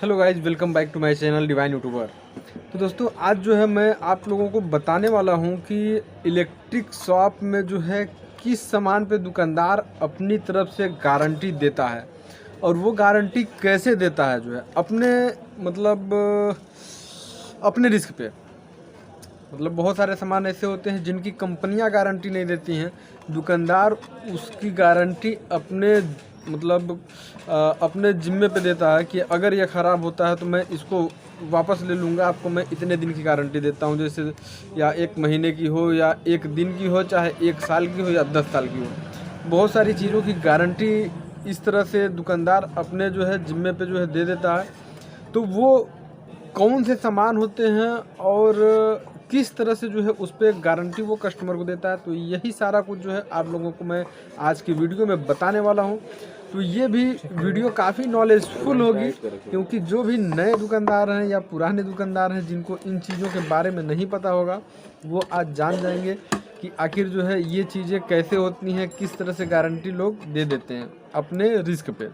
Hello guys, welcome back to my channel divine YouTuber. तो दोस्तों, आज जो है मैं आप लोगों को बताने वाला हूं कि इलेक्ट्रिक शॉप में जो है किस सामान पे दुकानदार अपनी तरफ से गारंटी देता है और वो गारंटी कैसे देता है, जो है अपने रिस्क पे। बहुत सारे सामान ऐसे होते हैं जिनकी कंपनियां गारंटी नहीं देती हैं, दुकानदार उसकी गारंटी अपने जिम्मे पे देता है कि अगर ये ख़राब होता है तो मैं इसको वापस ले लूँगा, आपको मैं इतने दिन की गारंटी देता हूँ, जैसे या 1 महीने की हो या 1 दिन की हो, चाहे 1 साल की हो या 10 साल की हो। बहुत सारी चीज़ों की गारंटी इस तरह से दुकानदार अपने जो है जिम्मे पे जो है दे देता है। तो वो कौन से सामान होते हैं और किस तरह से जो है उस पर गारंटी वो कस्टमर को देता है, तो यही सारा कुछ जो है आप लोगों को मैं आज की वीडियो में बताने वाला हूं। तो ये भी वीडियो काफ़ी नॉलेजफुल होगी, क्योंकि जो भी नए दुकानदार हैं या पुराने दुकानदार हैं जिनको इन चीज़ों के बारे में नहीं पता होगा, वो आज जान जाएंगे कि आखिर जो है ये चीज़ें कैसे होती हैं, किस तरह से गारंटी लोग दे देते हैं अपने रिस्क पे।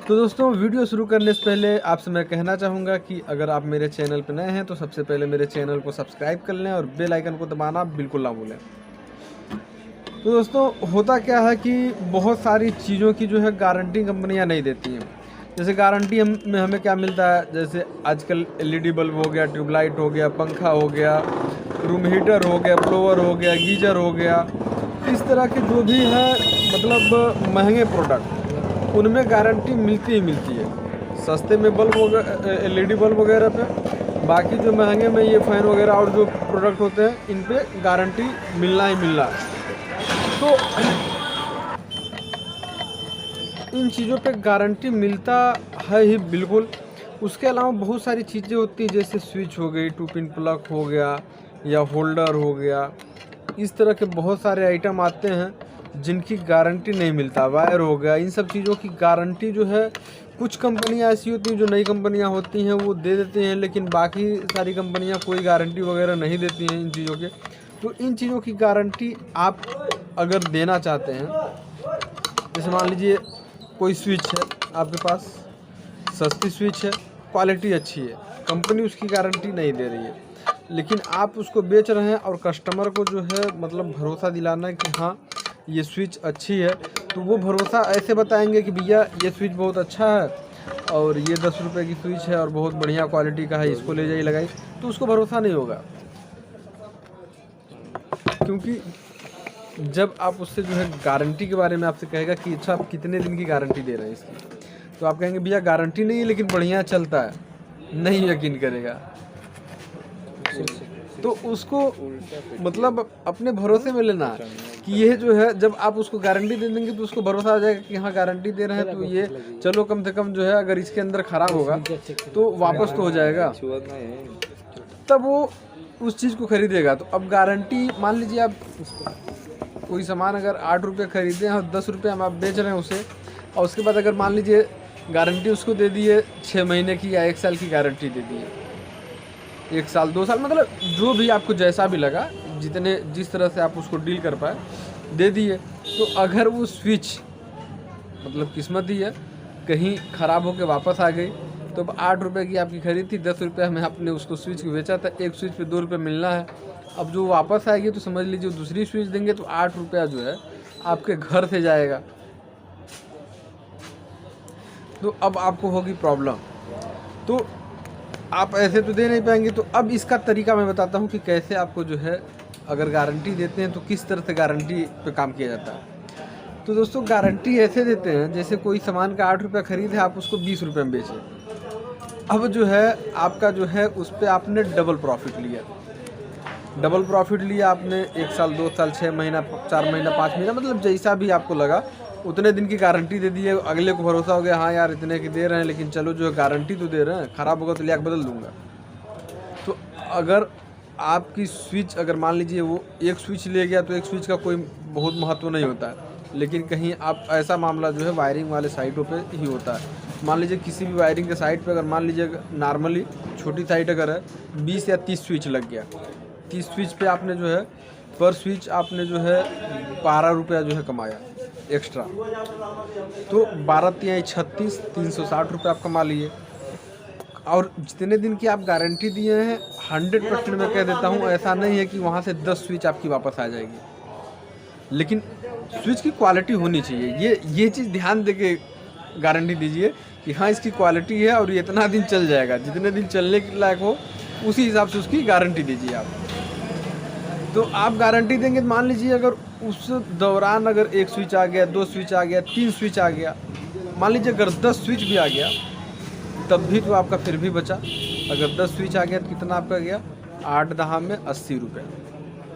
तो दोस्तों, वीडियो शुरू करने से पहले आपसे मैं कहना चाहूँगा कि अगर आप मेरे चैनल पर नए हैं तो सबसे पहले मेरे चैनल को सब्सक्राइब कर लें और बेल आइकन को दबाना बिल्कुल ना भूलें। तो दोस्तों, होता क्या है कि बहुत सारी चीज़ों की जो है गारंटी कंपनियां नहीं देती हैं। जैसे गारंटी में हमें क्या मिलता है, जैसे आजकल LED बल्ब हो गया, ट्यूबलाइट हो गया, पंखा हो गया, रूम हीटर हो गया, ब्लोअर हो गया, गीजर हो गया, इस तरह के जो भी है महंगे प्रोडक्ट, उनमें गारंटी मिलती ही मिलती है। सस्ते में बल्ब LED बल्ब वगैरह पे, बाकी जो महंगे में ये फ़ैन वगैरह और जो प्रोडक्ट होते हैं, इन पे गारंटी मिलना ही मिलना है। तो इन चीज़ों पे गारंटी मिलता है ही बिल्कुल। उसके अलावा बहुत सारी चीज़ें होती हैं, जैसे स्विच हो गई, 2 पिन प्लग हो गया या होल्डर हो गया, इस तरह के बहुत सारे आइटम आते हैं जिनकी गारंटी नहीं मिलता। वायर हो गया, इन सब चीज़ों की गारंटी जो है कुछ कंपनियां ऐसी होती हैं, जो नई कंपनियां होती हैं वो दे देती हैं, लेकिन बाकी सारी कंपनियां कोई गारंटी वगैरह नहीं देती हैं इन चीज़ों के। तो इन चीज़ों की गारंटी आप अगर देना चाहते हैं, जैसे मान लीजिए कोई स्विच है आपके पास, सस्ती स्विच है, क्वालिटी अच्छी है, कंपनी उसकी गारंटी नहीं दे रही है, लेकिन आप उसको बेच रहे हैं और कस्टमर को जो है भरोसा दिलाना है कि हाँ ये स्विच अच्छी है, तो वो भरोसा ऐसे बताएंगे कि भैया ये स्विच बहुत अच्छा है और ये 10 रुपये की स्विच है और बहुत बढ़िया क्वालिटी का है, इसको ले जाइए लगाई, तो उसको भरोसा नहीं होगा। क्योंकि जब आप उससे जो है गारंटी के बारे में आपसे कहेगा कि अच्छा आप कितने दिन की गारंटी दे रहे हैं इसकी, तो आप कहेंगे भैया गारंटी नहीं है लेकिन बढ़िया चलता है, नहीं यकीन करेगा। तो उसको अपने भरोसे में लेना है कि ये जो है, जब आप उसको गारंटी दे देंगे तो उसको भरोसा आ जाएगा कि हाँ गारंटी दे रहे हैं, तो ये चलो कम से कम जो है अगर इसके अंदर ख़राब होगा तो वापस तो हो जाएगा, तब वो उस चीज़ को खरीदेगा। तो अब गारंटी, मान लीजिए आप कोई सामान अगर 8 रुपये खरीदे हैं और 10 रुपये हम आप बेच रहे हैं उसे, और उसके बाद अगर मान लीजिए गारंटी उसको दे दी है 6 महीने की या 1 साल की गारंटी दे दी है, 1 साल 2 साल, जो भी आपको जैसा भी लगा, जिस तरह से आप उसको डील कर पाए दे दिए। तो अगर वो स्विच किस्मत ही है कहीं ख़राब होकर वापस आ गई, तो अब 8 रुपये की आपकी खरीद थी, 10 रुपये में आपने उसको स्विच को बेचा था, एक स्विच पे 2 रुपये मिलना है। अब जो वापस आएगी तो समझ लीजिए दूसरी स्विच देंगे तो 8 रुपया जो है आपके घर से जाएगा, तो अब आपको होगी प्रॉब्लम। तो आप ऐसे तो दे नहीं पाएंगे। तो अब इसका तरीका मैं बताता हूँ कि कैसे आपको जो है अगर गारंटी देते हैं तो किस तरह से गारंटी पे काम किया जाता है। तो दोस्तों, गारंटी ऐसे देते हैं, जैसे कोई सामान का 8 रुपये खरीद है, आप उसको 20 रुपये में बेचें। अब जो है आपका जो है उस पर आपने डबल प्रॉफिट लिया आपने, 1 साल 2 साल 6 महीना 4 महीना 5 महीना, जैसा भी आपको लगा उतने दिन की गारंटी दे दी है। अगले को भरोसा हो गया, हाँ यार इतने की दे रहे हैं, लेकिन चलो जो है गारंटी तो दे रहे हैं, ख़राब होगा तो लिया के बदल दूंगा। तो अगर आपकी स्विच, अगर मान लीजिए वो एक स्विच ले गया तो एक स्विच का कोई बहुत महत्व नहीं होता है, लेकिन कहीं आप ऐसा मामला जो है वायरिंग वाले साइटों पे ही होता है। मान लीजिए किसी भी वायरिंग के साइट पे अगर मान लीजिए नॉर्मली छोटी साइट अगर है 20 या 30 स्विच लग गया, 30 स्विच पे आपने जो है पर स्विच आपने जो है 12 रुपया जो है कमाया, एक्स्ट्रा, तो 12 तिहाई 36, 360 रुपये आप कमा लिए। और जितने दिन की आप गारंटी दिए हैं 100% मैं कह देता हूँ, ऐसा नहीं है कि वहाँ से 10 स्विच आपकी वापस आ जाएगी, लेकिन स्विच की क्वालिटी होनी चाहिए। ये चीज़ ध्यान दे के गारंटी दीजिए कि हाँ इसकी क्वालिटी है और ये इतना दिन चल जाएगा, जितने दिन चलने के लायक हो उसी हिसाब से उसकी गारंटी दीजिए आप। तो आप गारंटी देंगे, मान लीजिए अगर उस दौरान अगर 1 स्विच आ गया, 2 स्विच आ गया, 3 स्विच आ गया, मान लीजिए अगर 10 स्विच भी आ गया तब भी तो आपका फिर भी बचा। अगर 10 स्विच आ गया तो कितना आपका गया, 8 दहा में 80 रुपये।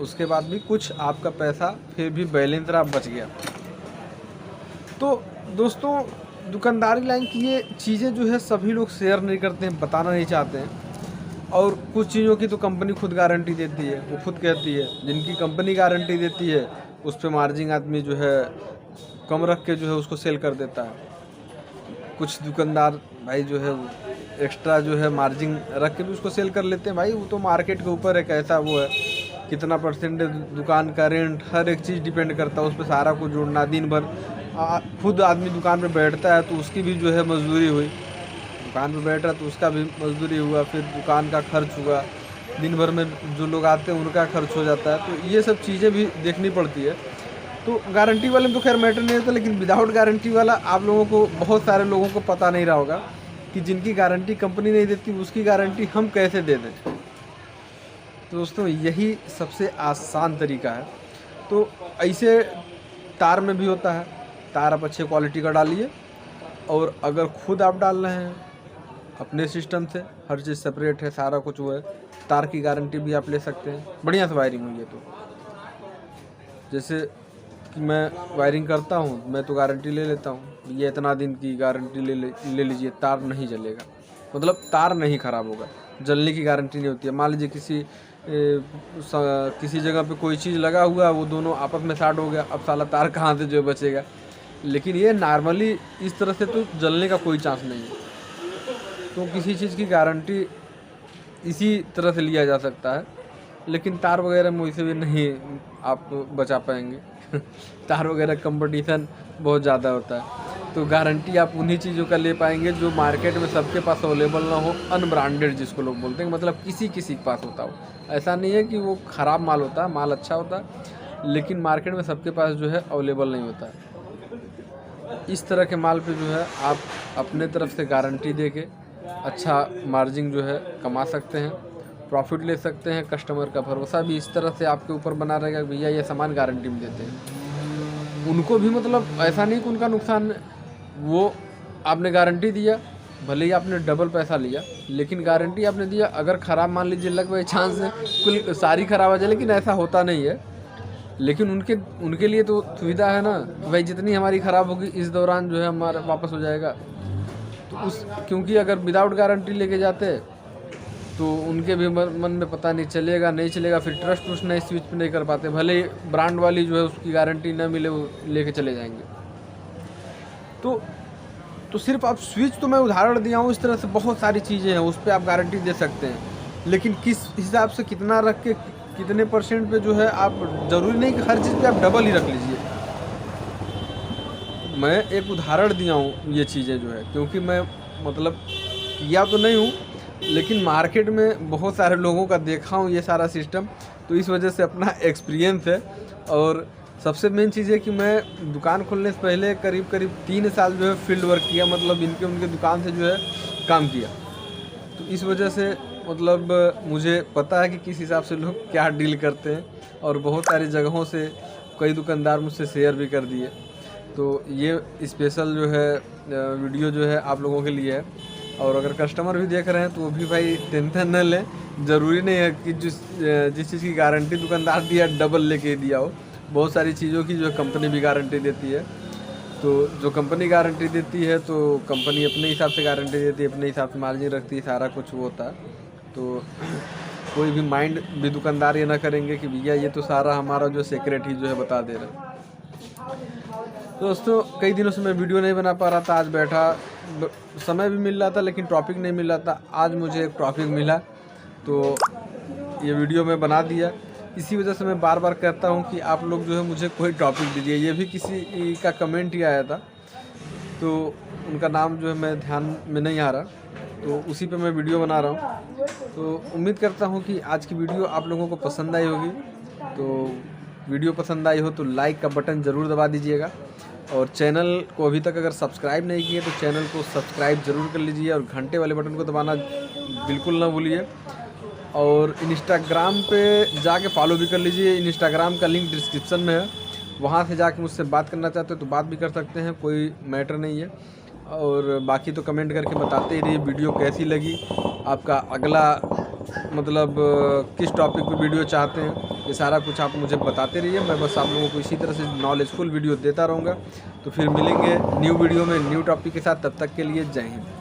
उसके बाद भी कुछ आपका पैसा फिर भी बैलेंस रहा, बच गया। तो दोस्तों, दुकानदारी लाइन की ये चीज़ें जो है सभी लोग शेयर नहीं करते हैं, बताना नहीं चाहते हैं। और कुछ चीज़ों की तो कंपनी खुद गारंटी देती है, वो खुद कहती है। जिनकी कंपनी गारंटी देती है उस पर मार्जिन आदमी जो है कम रख के जो है उसको सेल कर देता है। कुछ दुकानदार भाई जो है एक्स्ट्रा जो है मार्जिन रख के भी उसको सेल कर लेते हैं। भाई वो तो मार्केट के ऊपर है, कैसा वो है, कितना परसेंटेज दुकान का रेंट, हर एक चीज़ डिपेंड करता है उस पर, सारा कुछ जोड़ना। दिन भर खुद आदमी दुकान पे बैठता है तो उसकी भी जो है मजदूरी हुई, दुकान पे बैठ रहा तो उसका भी मजदूरी हुआ, फिर दुकान का खर्च हुआ, दिन भर में जो लोग आते हैं उनका खर्च हो जाता है। तो ये सब चीज़ें भी देखनी पड़ती है। तो गारंटी वाले में तो खैर मैटर नहीं होता, लेकिन विदाउट गारंटी वाला आप लोगों को, बहुत सारे लोगों को पता नहीं रहा होगा कि जिनकी गारंटी कंपनी नहीं देती उसकी गारंटी हम कैसे दे दें। तो दोस्तों यही सबसे आसान तरीका है। तो ऐसे तार में भी होता है, तार आप अच्छे क्वालिटी का डालिए, और अगर खुद आप डाल रहे हैं अपने सिस्टम से, हर चीज़ सेपरेट है, सारा कुछ वो है, तार की गारंटी भी आप ले सकते हैं। बढ़िया से वायरिंग हुई है तो, जैसे कि मैं वायरिंग करता हूँ, मैं तो गारंटी ले लेता हूँ, ये इतना दिन की गारंटी ले लीजिए, तार नहीं जलेगा, मतलब तार नहीं ख़राब होगा, जलने की गारंटी नहीं होती है। मान लीजिए किसी जगह पे कोई चीज़ लगा हुआ है, वो दोनों आपस में शॉर्ट हो गया, अब साला तार कहाँ से जो बचेगा। लेकिन ये नॉर्मली इस तरह से तो जलने का कोई चांस नहीं है। तो किसी चीज़ की गारंटी इसी तरह से लिया जा सकता है, लेकिन तार वगैरह में वैसे भी नहीं आप बचा पाएंगे तार वगैरह कंपटीशन बहुत ज़्यादा होता है, तो गारंटी आप उन्हीं चीज़ों का ले पाएंगे जो मार्केट में सबके पास अवेलेबल ना हो, अनब्रांडेड जिसको लोग बोलते हैं, मतलब किसी के पास होता हो। ऐसा नहीं है कि वो ख़राब माल होता है, माल अच्छा होता है, लेकिन मार्केट में सबके पास जो है अवेलेबल नहीं होता है। इस तरह के माल पे जो है आप अपने तरफ से गारंटी दे के अच्छा मार्जिन जो है कमा सकते हैं, प्रॉफिट ले सकते हैं। कस्टमर का भरोसा भी इस तरह से आपके ऊपर बना रहेगा, भैया ये सामान गारंटी में देते हैं। उनको भी मतलब ऐसा नहीं कि उनका नुकसान है, वो आपने गारंटी दिया, भले ही आपने डबल पैसा लिया, लेकिन गारंटी आपने दिया। अगर ख़राब मान लीजिए लग बाई चांस है कुल सारी ख़राब आ जाए, लेकिन ऐसा होता नहीं है। लेकिन उनके लिए तो सुविधा है ना, भाई जितनी हमारी ख़राब होगी इस दौरान जो है हमारा वापस हो जाएगा। तो क्योंकि अगर विदाउट गारंटी लेके जाते तो उनके भी मन में पता नहीं चलेगा, फिर ट्रस्ट उस नए स्विच पे नहीं कर पाते, भले ही ब्रांड वाली जो है उसकी गारंटी न मिले वो लेके चले जाएंगे। तो सिर्फ आप स्विच तो मैं उदाहरण दिया हूँ, इस तरह से बहुत सारी चीज़ें हैं उस पर आप गारंटी दे सकते हैं, लेकिन किस हिसाब से कितना रख के कितने % पे जो है आप, ज़रूरी नहीं कि हर चीज़ पे आप डबल ही रख लीजिए। मैं एक उदाहरण दिया हूँ ये चीज़ें जो है, क्योंकि मैं मतलब किया तो नहीं हूँ, लेकिन मार्केट में बहुत सारे लोगों का देखा हूँ ये सारा सिस्टम, तो इस वजह से अपना एक्सपीरियंस है। और सबसे मेन चीज़ है कि मैं दुकान खोलने से पहले करीब 3 साल जो है फील्ड वर्क किया, मतलब उनके दुकान से जो है काम किया। तो इस वजह से मतलब मुझे पता है कि किस हिसाब से लोग क्या डील करते हैं, और बहुत सारी जगहों से कई दुकानदार मुझसे शेयर भी कर दिए। तो ये स्पेशल जो है वीडियो जो है आप लोगों के लिए है। और अगर कस्टमर भी देख रहे हैं तो वो भी भाई टेंशन न लें, ज़रूरी नहीं है कि जिस चीज़ की गारंटी दुकानदार दिया डबल लेके दिया हो। बहुत सारी चीज़ों की जो कंपनी भी गारंटी देती है, तो जो कंपनी गारंटी देती है तो कंपनी अपने हिसाब से गारंटी देती है, अपने हिसाब से मार्जिन रखती है, सारा कुछ वो होता है। तो कोई भी माइंड भी दुकानदार ये ना करेंगे कि भैया ये तो सारा हमारा जो सीक्रेट ही जो है बता दे रहा है। दोस्तों कई दिनों से मैं वीडियो नहीं बना पा रहा था, आज बैठा, समय भी मिल रहा था लेकिन टॉपिक नहीं मिल रहा था। आज मुझे एक टॉपिक मिला तो ये वीडियो मैं बना दिया। इसी वजह से मैं बार बार कहता हूँ कि आप लोग जो है मुझे कोई टॉपिक दीजिए। ये भी किसी का कमेंट ही आया था, तो उनका नाम जो है मैं ध्यान में नहीं आ रहा, तो उसी पे मैं वीडियो बना रहा हूँ। तो उम्मीद करता हूँ कि आज की वीडियो आप लोगों को पसंद आई होगी। तो वीडियो पसंद आई हो तो लाइक का बटन ज़रूर दबा दीजिएगा, और चैनल को अभी तक अगर सब्सक्राइब नहीं किए तो चैनल को सब्सक्राइब ज़रूर कर लीजिए, और घंटे वाले बटन को दबाना बिल्कुल ना भूलिए। और इंस्टाग्राम पे जाके फॉलो भी कर लीजिए, इंस्टाग्राम का लिंक डिस्क्रिप्शन में है, वहाँ से जाके मुझसे बात करना चाहते हो तो बात भी कर सकते हैं, कोई मैटर नहीं है। और बाकी तो कमेंट करके बताते ही रहिए वीडियो कैसी लगी, आपका अगला मतलब किस टॉपिक पे वीडियो चाहते हैं, ये सारा कुछ आप मुझे बताते रहिए। मैं बस आप लोगों को इसी तरह से नॉलेजफुल वीडियो देता रहूँगा। तो फिर मिलेंगे न्यू वीडियो में न्यू टॉपिक के साथ, तब तक के लिए जय हिंद।